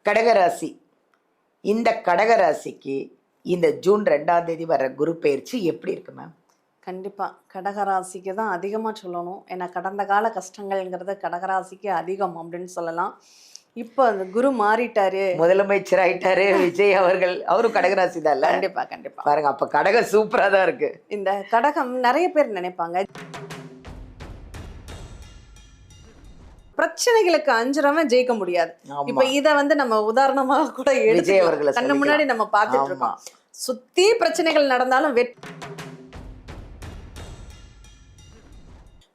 கடகராசி. இந்த கடகராசிக்கு இந்த ஜூன் 2ஆம் தேதி வர குரு பயிற்சி எப்படி இருக்கு மேம்? கண்டிப்பாக கடகராசிக்கு தான் அதிகமாக சொல்லணும். ஏன்னா கடந்த கால கஷ்டங்கள்ங்கிறது கடகராசிக்கு அதிகம் அப்படின்னு சொல்லலாம். இப்போ அந்த குரு மாறிட்டாரு. முதலமைச்சர் ஆயிட்டாரு விஜய் அவர்கள். அவரும் கடகராசி தான் இல்ல? கண்டிப்பா கண்டிப்பா. பாருங்க, அப்ப கடகம் சூப்பரா தான் இருக்கு. இந்த கடகம் நிறைய பேர் நினைப்பாங்க, பிரச்சனைகளுக்கு அஞ்சுறவன் ஜெயிக்க முடியாது. இப்ப இத நம்ம உதாரணமாக கூட விஜய் அவர்களை கண்ணு முன்னாடி நம்ம பார்த்துட்டு இருக்கோம். சுத்தி பிரச்சனைகள் நடந்தாலும்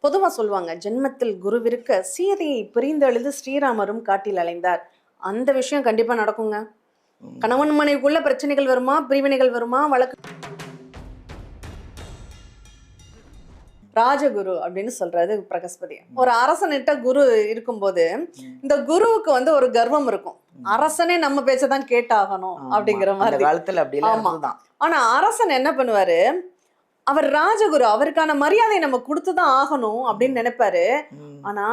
பொதுவா சொல்லுவாங்க, ஜென்மத்தில் குருவிருக்க சீதையை பிரிந்தெழுது ஸ்ரீராமரும் காட்டில் அலைந்தார். அந்த விஷயம் கண்டிப்பா நடக்குங்க. கணவன் மனைவிக்குள்ள பிரச்சனைகள் வருமா, பிரிவினைகள் வருமா, வழக்கு. ராஜகுரு அப்படின்னு சொல்றது பிரகஸ்பதி. ஒரு அரசனிட்ட குரு இருக்கும்போது இந்த குருவுக்கு ஒரு கர்வம் இருக்கும். அரசனே நம்ம பேச்சதான் கேட்டாகணும் அப்படிங்கிற மாதிரி. ஆனா அரசன் என்ன பண்ணுவாரு, அவர் ராஜகுரு, அவருக்கான மரியாதை நம்ம கொடுத்துதான் ஆகணும் அப்படின்னு நினைப்பாரு. ஆனா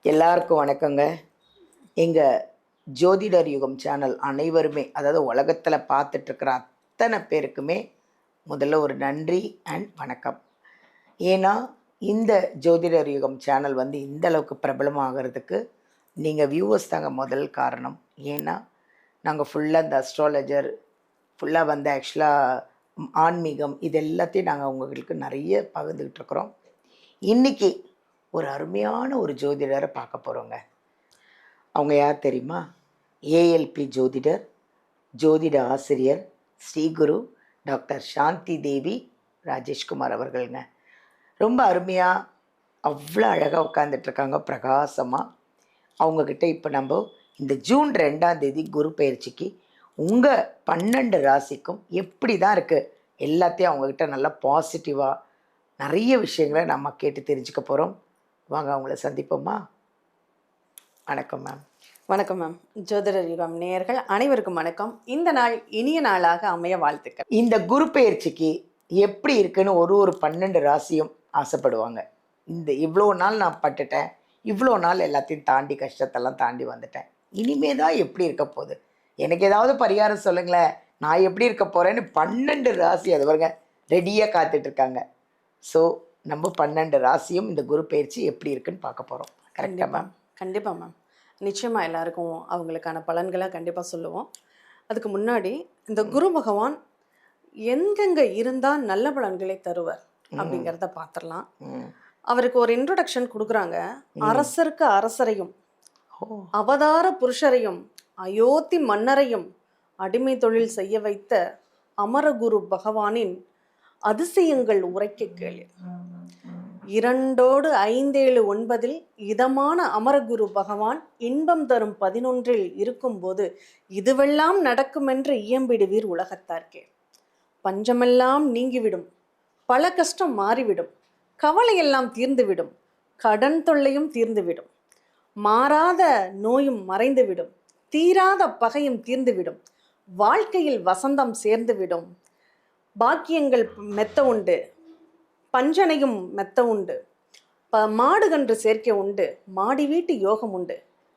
எல்லாருக்கும் வணக்கங்க. எங்கள் ஜோதிடர் யுகம் சேனல் அனைவருமே, அதாவது உலகத்தில் பார்த்துட்டு இருக்கிற அத்தனை பேருக்குமே முதல்ல ஒரு நன்றி அண்ட் வணக்கம். ஏன்னா இந்த ஜோதிடர் யுகம் சேனல் இந்த அளவுக்கு பிரபலமாகிறதுக்கு நீங்கள் வியூவர்ஸ் தாங்க முதல் காரணம். ஏன்னா நாங்கள் ஃபுல்லாக இந்த அஸ்ட்ராலஜர் ஃபுல்லாக ஆக்சுவலாக ஆன்மீகம் இது எல்லாத்தையும் நாங்கள் உங்களுக்கு நிறைய பகிர்ந்துக்கிட்டு இருக்கிறோம். இன்றைக்கி ஒரு அருமையான ஒரு ஜோதிடரை பார்க்க போகிறோங்க. அவங்க யார் தெரியுமா? ஏஎல்பி ஜோதிடர், ஜோதிட ஆசிரியர் ஸ்ரீகுரு டாக்டர் சாந்தி தேவி ராஜேஷ்குமார் அவர்களுங்க. ரொம்ப அருமையாக அவ்வளோ அழகாக உட்காந்துட்ருக்காங்க, பிரகாசமாக. அவங்கக்கிட்ட இப்போ நம்ம இந்த ஜூன் 2ஆம் தேதி குரு பயிற்சிக்கு உங்கள் 12 ராசிக்கும் எப்படி தான் இருக்குது எல்லாத்தையும் அவங்கக்கிட்ட நல்லா பாசிட்டிவாக நிறைய விஷயங்களை நம்ம கேட்டு தெரிஞ்சுக்க போகிறோம். வாங்க அவங்கள சந்திப்போமா? வணக்கம் மேம். வணக்கம் மேம். ஜோதிடர் யுகம் நேயர்கள் அனைவருக்கும் வணக்கம். இந்த நாள் இனிய நாளாக அமைய வாழ்த்துக்கள். இந்த குரு பயிற்சிக்கு எப்படி இருக்குன்னு ஒரு 12 ராசியும் ஆசைப்படுவாங்க. இவ்வளோ நாள் நான் பட்டுட்டேன், இவ்வளோ நாள் எல்லாத்தையும் தாண்டி கஷ்டத்தெல்லாம் தாண்டி வந்துட்டேன், இனிமே தான் எப்படி இருக்க போகுது, எனக்கு ஏதாவது பரிகாரம் சொல்லுங்களேன், நான் எப்படி இருக்க போகிறேன்னு 12 ராசி அது பாருங்க ரெடியாக காத்துட்ருக்காங்க. ஸோ நம்ம 12 ராசியும் இந்த குரு பயிற்சி எப்படி இருக்குன்னு பார்க்க போகிறோம். கரெக்டாக மேம்? கண்டிப்பாக மேம். நிச்சயமாக எல்லாருக்கும் அவங்களுக்கான பலன்களை கண்டிப்பாக சொல்லுவோம். அதுக்கு முன்னாடி இந்த குரு பகவான் எங்கெங்கே இருந்தால் நல்ல பலன்களை தருவார் அப்படிங்கிறத பார்த்துடலாம். அவருக்கு ஒரு இன்ட்ரோடக்ஷன் கொடுக்குறாங்க. அரசருக்கு அரசரையும், அவதார புருஷரையும், அயோத்தி மன்னரையும் அடிமை தொழில் செய்ய வைத்த அமரகுரு பகவானின் அதிசயங்கள் உரைக்க கேளு. 2 5 7 9 இதமான அமரகுரு பகவான் இன்பம் தரும் 11 இருக்கும்போது இதுவெல்லாம் நடக்குமென்று இயம்பிடுவீர் உலகத்தார்க்கே. பஞ்சமெல்லாம் நீங்கிவிடும், பல கஷ்டம் மாறிவிடும், கவலையெல்லாம் தீர்ந்துவிடும், கடன் தொல்லையும் தீர்ந்துவிடும், மாறாத நோயும் மறைந்துவிடும், தீராத பகையும் தீர்ந்துவிடும், வாழ்க்கையில் வசந்தம் சேர்ந்துவிடும், பாக்கியங்கள் மெத்த உண்டு, பஞ்சனையும் மெத்த உண்டு, மாடுகன்று சேர்க்கை உண்டு, மாடி வீட்டு யோகம் உண்டு,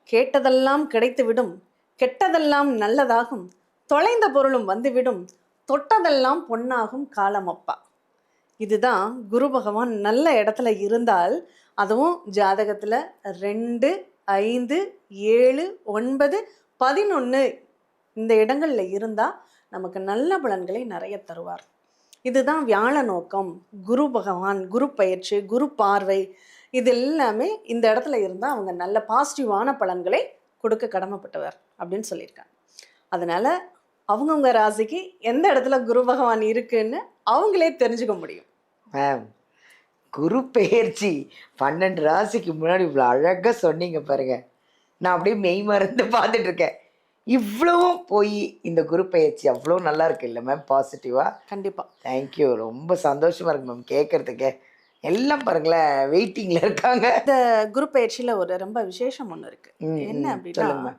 கேட்டதெல்லாம் கிடைத்துவிடும், கெட்டதெல்லாம் நல்லதாகும், தொலைந்த பொருளும் வந்துவிடும், தொட்டதெல்லாம் பொன்னாகும் காலமப்பா. இதுதான் குரு பகவான் நல்ல இடத்துல இருந்தால், அதுவும் ஜாதகத்தில் 2 5 7 9 11 இந்த இடங்களில் இருந்தால் நமக்கு நல்ல பலன்களை நிறைய தருவார். இதுதான் வியாழ நோக்கம். குரு பகவான், குரு பயிற்சி, குரு பார்வை இது எல்லாமே இந்த இடத்துல இருந்தால் அவங்க நல்ல பாசிட்டிவான பலன்களை கொடுக்க கடமைப்பட்டவர் அப்படின்னு சொல்லியிருக்காங்க. அதனால் அவங்கவுங்க ராசிக்கு எந்த இடத்துல குரு பகவான் இருக்குன்னு அவங்களே தெரிஞ்சுக்க முடியும். மேம், குரு பெயர்ச்சி 12 ராசிக்கு முன்னாடி இவ்வளோ அழகாக சொன்னீங்க பாருங்க. நான் அப்படியே மெய் மறந்து பார்த்துட்டு இருக்கேன். இவ்வளவும் போய் இந்த குரு பயிற்சி அவ்வளோ நல்லா இருக்கு இல்லை மேம்? பாசிட்டிவா? கண்டிப்பாக. தேங்க்யூ. ரொம்ப சந்தோஷமா இருக்கு மேம் கேட்கறதுக்கு. எல்லாம் பாருங்களேன் வெயிட்டிங்ல இருக்காங்க. இந்த குரு பயிற்சியில் ஒரு ரொம்ப விசேஷம் ஒன்று இருக்கு. என்ன அப்படின்னா,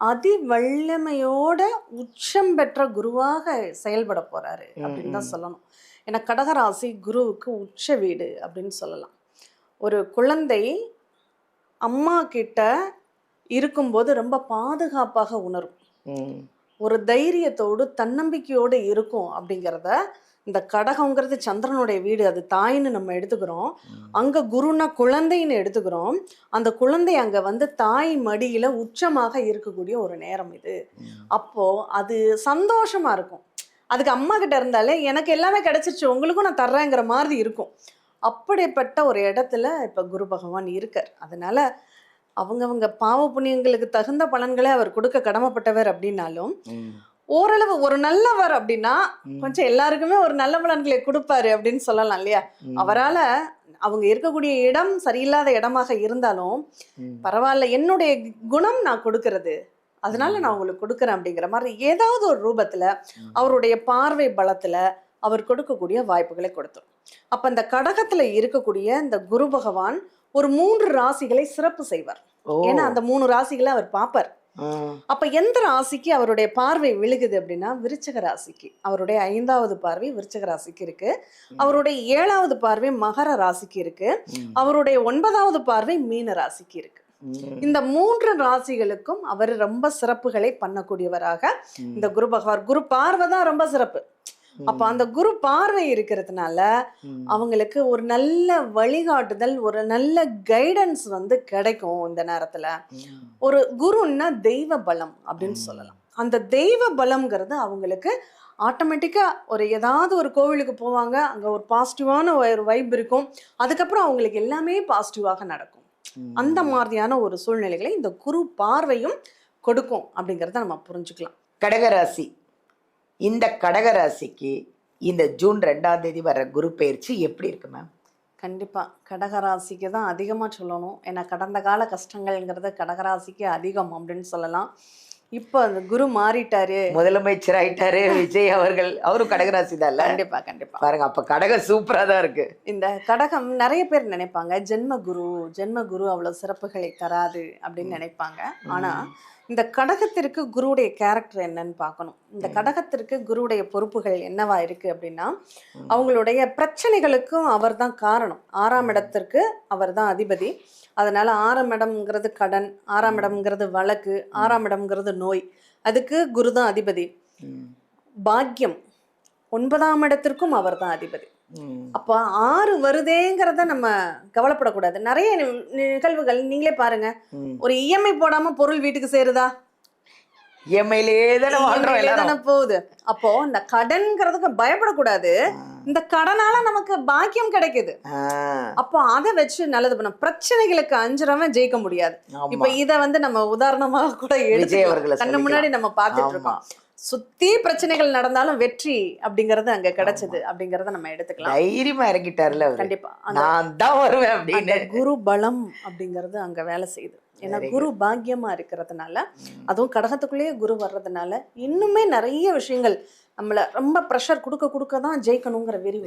அதி வல்லமையோட உச்சம் பெற்ற குருவாக செயல்பட போறாரு அப்படின்னு தான் சொல்லணும். ஏன்னா கடகராசி குருவுக்கு உச்ச வீடு அப்படின்னு சொல்லலாம். ஒரு குழந்தை அம்மா கிட்ட இருக்கும்போது ரொம்ப பாதுகாப்பாக உணரும், ஒரு தைரியத்தோடு தன்னம்பிக்கையோடு இருக்கும் அப்படிங்கிறத இந்த கடகங்கிறது சந்திரனுடைய வீடு, அது தாயின்னு நம்ம எடுத்துக்கிறோம். அங்க குருனா குழந்தைன்னு எடுத்துக்கிறோம். அந்த குழந்தை அங்க வந்து தாய் மடியில உச்சமாக இருக்கக்கூடிய ஒரு நேரம் இது. அப்போ அது சந்தோஷமா இருக்கும். அதுக்கு அம்மா கிட்ட இருந்தாலே எனக்கு எல்லாமே கிடைச்சிருச்சு, உங்களுக்கும் நான் தர்றேங்கிற மாதிரி இருக்கும். அப்படிப்பட்ட ஒரு இடத்துல இப்ப குரு பகவான் இருக்கார். அதனால அவங்கவங்க பாவ புண்ணியங்களுக்கு தகுந்த பலன்களை அவர் கொடுக்க கடமைப்பட்டவர் அப்படின்னாலும், ஓரளவு ஒரு நல்லவர் அப்படின்னா கொஞ்சம் எல்லாருக்குமே ஒரு நல்ல பலன்களை கொடுப்பாரு அப்படின்னு சொல்லலாம் இல்லையா? அவரால அவங்க இருக்கக்கூடிய இடம் சரியில்லாத இடமாக இருந்தாலும் பரவாயில்ல, என்னுடைய குணம் நான் கொடுக்கறது, அதனால நான் உங்களுக்கு கொடுக்குறேன் அப்படிங்கிற மாதிரி ஏதாவது ஒரு ரூபத்துல அவருடைய பார்வை பலத்துல அவர் கொடுக்கக்கூடிய வாய்ப்புகளை கொடுத்தோம். அப்ப இந்த கடகத்துல இருக்கக்கூடிய இந்த குரு பகவான் ஒரு 3 ராசிகளை சிறப்பு செய்வார். ஏன்னா அந்த 3 ராசிகளை அவர் பார்ப்பார். அப்ப எந்த ராசிக்கு அவருடைய பார்வை விழுகுது அப்படின்னா விருச்சிக ராசிக்கு. அவருடைய 5வது பார்வை விருச்சிக ராசிக்கு இருக்கு. அவருடைய 7வது பார்வை மகர ராசிக்கு இருக்கு. அவருடைய 9வது பார்வை மீன ராசிக்கு இருக்கு. இந்த 3 ராசிகளுக்கும் அவர் ரொம்ப சிறப்புகளை பண்ணக்கூடியவராக இந்த குரு பகவான். குரு பார்வை தான் ரொம்ப சிறப்பு. அப்ப அந்த குரு பார்வை இருக்கிறதுனால அவங்களுக்கு ஒரு நல்ல வழிகாட்டுதல், ஒரு நல்ல கைடன்ஸ் வந்து கிடைக்கும். இந்த நேரத்துல ஒரு குருன்னா தெய்வ பலம் அப்படின்னு சொல்லலாம். அந்த தெய்வ பலம்ங்கிறது அவங்களுக்கு ஆட்டோமேட்டிக்கா ஒரு ஏதாவது ஒரு கோவிலுக்கு போவாங்க, அங்க ஒரு பாசிட்டிவான ஒரு வைப் இருக்கும், அதுக்கப்புறம் அவங்களுக்கு எல்லாமே பாசிட்டிவாக நடக்கும். அந்த மாதிரியான ஒரு சூழ்நிலைகளை இந்த குரு பார்வையும் கொடுக்கும் அப்படிங்கிறத நம்ம புரிஞ்சுக்கலாம். கடகராசி, இந்த கடகராசிக்கு இந்த ஜூன் 2ஆம் தேதி வர குரு பயிற்சி எப்படி இருக்கு மேம்? கண்டிப்பா கடகராசிக்கு தான் அதிகமா சொல்லணும். ஏன்னா கடந்த கால கஷ்டங்கள்ங்கிறது கடகராசிக்கு அதிகம் அப்படின்னு சொல்லலாம். இப்போ அந்த குரு மாறிட்டாரு, முதலமைச்சர் ஆயிட்டாரு விஜய் அவர்கள், அவரும் கடகராசி தான். கண்டிப்பா கண்டிப்பா பாருங்க, அப்ப கடகம் சூப்பரா தான் இருக்கு. இந்த கடகம் நிறைய பேர் நினைப்பாங்க ஜென்ம குரு அவ்வளவு சிறப்புகளை தராது அப்படின்னு நினைப்பாங்க. ஆனா இந்த கடகத்திற்கு குருவுடைய கேரக்டர் என்னன்னு பார்க்கணும். இந்த கடகத்திற்கு குருவுடைய பொறுப்புகள் என்னவா இருக்கு அப்படின்னா, அவங்களுடைய பிரச்சனைகளுக்கும் அவர் தான் காரணம். 6ஆம் இடத்திற்கு அவர் தான் அதிபதி. அதனால 6ஆம் இடம்ங்கிறது கடன், 6ஆம் இடம்ங்கிறது வழக்கு, 6ஆம் இடம்ங்கிறது நோய், அதுக்கு குரு தான் அதிபதி. பாக்கியம் 9ஆம் இடத்திற்கும் அவர் தான் அதிபதி. அப்ப 6 வருதேங்கிறத நம்ம கவலைப்படக்கூடாது. நிறைய நிகழ்வுகள் நீங்களே பாருங்க, ஒரு இஎம்ஐ போடாம பொருள் வீட்டுக்கு சேருதா? இஎம்ஐ போகுது. அப்போ இந்த கடன்கிறதுக்கு பயப்படக்கூடாது. இந்த கடனால நமக்கு பாக்கியம் கிடைக்குது. அப்போ அதை வச்சு நல்லது பண்ண. பிரச்சனைகளுக்கு அஞ்சுறவன் ஜெயிக்க முடியாது. இப்ப இத வந்து நம்ம உதாரணமாக கூட எடுத்து கண்ணு முன்னாடி நம்ம பார்த்துட்டு இருக்கோம். சுத்தி பிரச்சனைகள் நடந்தாலும் வெற்றி அப்படிங்கறது அங்க கிடைச்சது அப்படிங்கறத நம்ம எடுத்துக்கலாம். தைரியமா இறங்கிட்டார்ல. கண்டிப்பா நான் தான் வருவேன் அப்படின்னு. குரு பலம் அப்படிங்கறது அங்க வேலை செய்யுது. ஏன்னா குரு பாக்கியமா இருக்கிறதுனால, அதுவும் கடகத்துக்குள்ளேயே குரு வர்றதுனால இன்னுமே நிறைய விஷயங்கள் நம்மள ரொம்ப ப்ரெஷர் கொடுக்க தான் ஜெயிக்கணுங்கிற வெறி.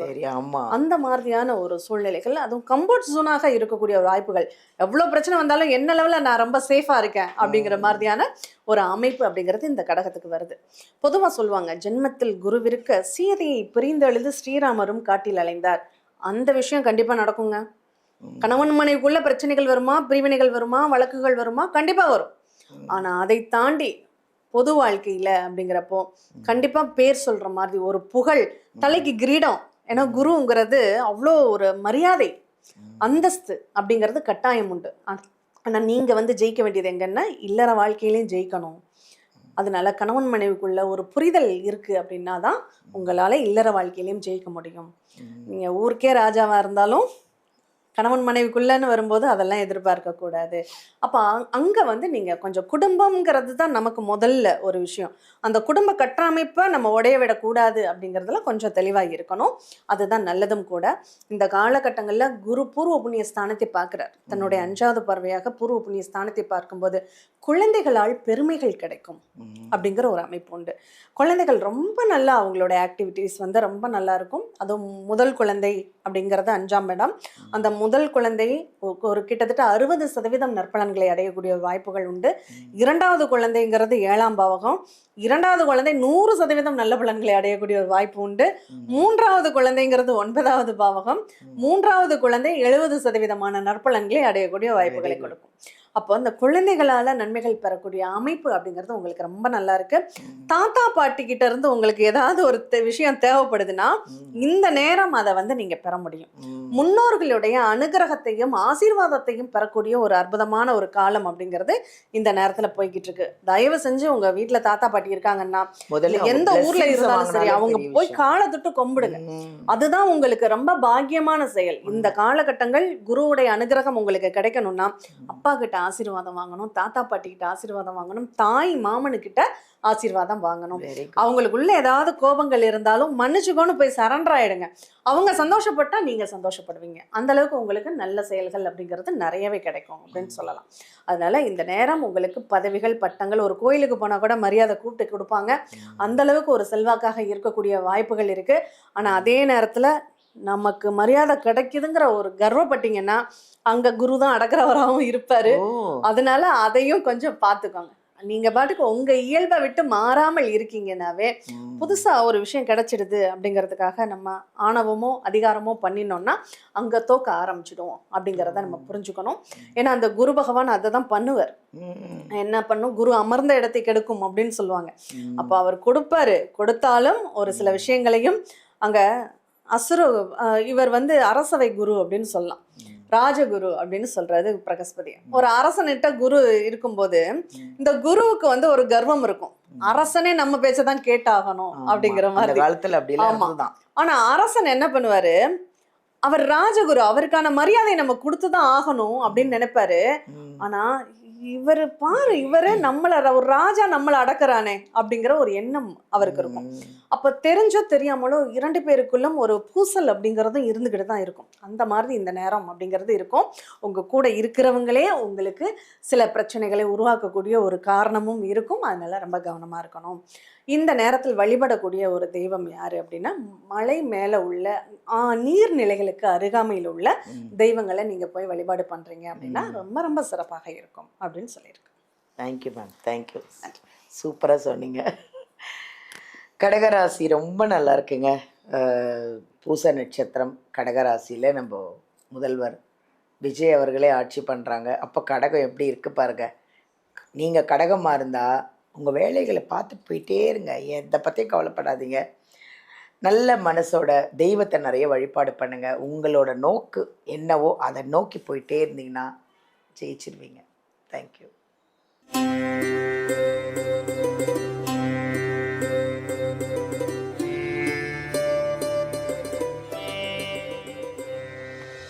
அந்த மாதிரியான ஒரு சூழ்நிலைகள், அதுவும் கம்ஃபர்ட் ஜோனாக இருக்கக்கூடிய வாய்ப்புகள். எவ்வளவு பிரச்சனை வந்தாலும் என்ன லெவல்ல நான் ரொம்ப சேஃபா இருக்கேன் அப்படிங்கிற மாதிரியான ஒரு அமைப்பு அப்படிங்கிறது இந்த கடகத்துக்கு வருது. பொதுவா சொல்லுவாங்க, ஜென்மத்தில் குருவிருக்க சீதையை பிரிந்தெழுது ஸ்ரீராமரும் காட்டில் அலைந்தார். அந்த விஷயம் கண்டிப்பா நடக்குங்க. கணவன் மனைவிக்குள்ள பிரச்சனைகள் வருமா, பிரிவினைகள் வருமா, வழக்குகள் வருமா? கண்டிப்பா வரும். ஆனா அதை தாண்டி பொது வாழ்க்கையில அப்படிங்கிறப்போ கண்டிப்பா பேர் சொல்ற மாதிரி ஒரு புகழ், தலைக்கு கிரீடம். ஏன்னா குருங்கிறது அவ்வளோ ஒரு மரியாதை, அந்தஸ்து அப்படிங்கிறது கட்டாயம் உண்டு. ஆனா நீங்க வந்து ஜெயிக்க வேண்டியது எங்கன்னா இல்லற வாழ்க்கையிலையும் ஜெயிக்கணும். அதனால கணவன் மனைவிக்குள்ள ஒரு புரிதல் இருக்கு அப்படின்னா தான் உங்களால இல்லற வாழ்க்கையிலையும் ஜெயிக்க முடியும். நீங்க ஊருக்கே ராஜாவா இருந்தாலும் கணவன் மனைவிக்குள்ளன்னு வரும்போது அதெல்லாம் எதிர்பார்க்க கூடாது. அப்போ அங்க வந்து நீங்க கொஞ்சம் குடும்பம்ங்கிறது தான் நமக்கு முதல்ல ஒரு விஷயம். அந்த குடும்ப கட்டமைப்பை நம்ம உடைய விடக்கூடாது அப்படிங்கிறதுல கொஞ்சம் தெளிவாக இருக்கணும். அதுதான் நல்லதும் கூட. இந்த காலகட்டங்களில் குரு பூர்வ புண்ணிய ஸ்தானத்தை பார்க்குறார். தன்னுடைய 5வது பார்வையாக பூர்வ புண்ணிய ஸ்தானத்தை பார்க்கும்போது குழந்தைகளால் பெருமைகள் கிடைக்கும் அப்படிங்கிற ஒரு அமைப்பு உண்டு. குழந்தைகள் ரொம்ப நல்லா அவங்களோட ஆக்டிவிட்டீஸ் வந்து ரொம்ப நல்லா இருக்கும். அதுவும் முதல் குழந்தை அப்படிங்கிறது 5ஆம் இடம். அந்த முதல் குழந்தை ஒரு கிட்டத்தட்ட 60% நற்பலன்களை அடையக்கூடிய வாய்ப்புகள் உண்டு. 2வது குழந்தைங்கிறது 7ஆம் பாவகம். 2வது குழந்தை 100% நல்ல பலன்களை அடையக்கூடிய ஒரு வாய்ப்பு உண்டு. 3வது குழந்தைங்கிறது 9வது பாவகம். 3வது குழந்தை 70% நற்பலன்களை அடையக்கூடிய வாய்ப்புகளை கொடுக்கும். அப்போ அந்த குழந்தைகளால நன்மைகள் பெறக்கூடிய அமைப்பு அப்படிங்கிறது உங்களுக்கு ரொம்ப நல்லா இருக்கு. தாத்தா பாட்டி கிட்ட இருந்து உங்களுக்கு ஏதாவது ஒரு விஷயம் தேவைப்படுதுன்னா இந்த நேரம் அதை வந்து நீங்க பெற முடியும். முன்னோர்களுடைய அனுகிரகத்தையும் ஆசீர்வாதத்தையும் பெறக்கூடிய ஒரு அற்புதமான ஒரு காலம் அப்படிங்கிறது இந்த நேரத்துல போய்கிட்டு இருக்கு. தயவு செஞ்சு உங்க வீட்டுல தாத்தா பாட்டி இருக்காங்கன்னா எந்த ஊர்ல இருந்தாலும் சரி அவங்க போய் காலை தொட்டு கும்பிடுங்க. அதுதான் உங்களுக்கு ரொம்ப பாக்கியமான செயல். இந்த காலகட்டங்கள் குருவுடைய அனுகிரகம் உங்களுக்கு கிடைக்கணும்னா அப்பா கிட்ட ஆசீர்வாதம் வாங்கணும், தாத்தா பாட்டி கிட்ட ஆசீர்வாதம் வாங்கணும், தாய் மாமனுக்கிட்ட ஆசீர்வாதம் வாங்கணும். அவங்களுக்குள்ள ஏதாவது கோபங்கள் இருந்தாலும் மன்னிச்சுக்கோன்னு போய் சரண்டர் ஆயிடுங்க. அவங்க சந்தோஷப்பட்டா நீங்க சந்தோஷப்படுவீங்க. அந்த அளவுக்கு உங்களுக்கு நல்ல செயல்கள் அப்படிங்கிறது நிறையவே கிடைக்கும் அப்படின்னு சொல்லலாம். அதனால இந்த நேரம் உங்களுக்கு பதவிகள் பட்டங்கள், ஒரு கோயிலுக்கு போனா கூட மரியாதை கூப்பிட்டு கொடுப்பாங்க. அந்த அளவுக்கு ஒரு செல்வாக்காக இருக்கக்கூடிய வாய்ப்புகள் இருக்கு. ஆனா அதே நேரத்துல நமக்கு மரியாதை கிடைக்குதுங்கிற ஒரு கர்வப்பட்டீங்கன்னா அங்க குரு தான் அடக்கிறவராகவும் இருப்பாரு. அதனால அதையும் கொஞ்சம் பார்த்துக்கோங்க. நீங்க பாட்டுக்கு உங்க இயல்பை விட்டு மாறாமல் இருக்கீங்கன்னாவே புதுசா ஒரு விஷயம் கிடைச்சிடுது அப்படிங்கிறதுக்காக நம்ம ஆணவமோ அதிகாரமோ பண்ணினோம்னா அங்க தோக்க ஆரம்பிச்சிடுவோம் அப்படிங்கிறத நம்ம புரிஞ்சுக்கணும். ஏன்னா அந்த குரு பகவான் அதை தான் பண்ணுவார். என்ன பண்ணும், குரு அமர்ந்த இடத்தை கெடுக்கும் அப்படின்னு சொல்லுவாங்க. அப்ப அவர் கொடுப்பாரு. கொடுத்தாலும் ஒரு சில விஷயங்களையும் அங்க இவர் வந்து அரசவை குரு அப்படின்னு சொல்லலாம், ராஜகுரு அப்படின்னு சொல்றது பிரகஸ்பதி. ஒரு அரசனிட்ட குரு இருக்கும்போது இந்த குருவுக்கு வந்து ஒரு கர்வம் இருக்கும். அரசனே நம்ம பேச்சதான் கேட்டாகணும் அப்படிங்கிற மாதிரி. ஆனா அரசன் என்ன பண்ணுவாரு, அவர் ராஜகுரு, அவருக்கான மரியாதை நம்ம கொடுத்துதான் ஆகணும் அப்படின்னு நினைப்பாரு. ஆனா இவர் பாரு, இவரே நம்மள ஒரு ராஜா நம்மளை அடக்குறானே அப்படிங்கிற ஒரு எண்ணம் அவருக்கு இருக்கும். அப்ப தெரிஞ்சோ தெரியாமலோ 2 பேருக்குள்ளும் ஒரு பூசல் அப்படிங்கிறதும் இருந்துகிட்டு தான் இருக்கும். அந்த மாதிரி இந்த நேரம் அப்படிங்கிறது இருக்கும். உங்க கூட இருக்கிறவங்களே உங்களுக்கு சில பிரச்சனைகளை உருவாக்கக்கூடிய ஒரு காரணமும் இருக்கும். அதனால ரொம்ப கவனமா இருக்கணும். இந்த நேரத்தில் வழிபடக்கூடிய ஒரு தெய்வம் யாரு அப்படின்னா, மலை மேல உள்ள நீர்நிலைகளுக்கு அருகாமையில் உள்ள தெய்வங்களை நீங்க போய் வழிபாடு பண்றீங்க அப்படின்னா ரொம்ப ரொம்ப சிறப்பாக இருக்கும் அப்படின்னு சொல்லியிருக்கேன். Thank you ma'am, thank you. சூப்பராக சொன்னீங்க. கடகராசி ரொம்ப நல்லா இருக்குங்க. பூச நட்சத்திரம் கடகராசியில் நம்ம முதல்வர் விஜய் அவர்களே ஆட்சி பண்ணுறாங்க. அப்போ கடகம் எப்படி இருக்கு பாருங்க. நீங்கள் கடகமாக இருந்தால் உங்கள் வேலைகளை பார்த்துட்டு போயிட்டே இருங்க, எதை பற்றியும் கவலைப்படாதீங்க. நல்ல மனசோட தெய்வத்தை நிறைய வழிபாடு பண்ணுங்கள். உங்களோட நோக்கு என்னவோ அதை நோக்கி போயிட்டே இருந்தீங்கன்னா ஜெயிச்சிருவீங்க. தேங்க்யூ.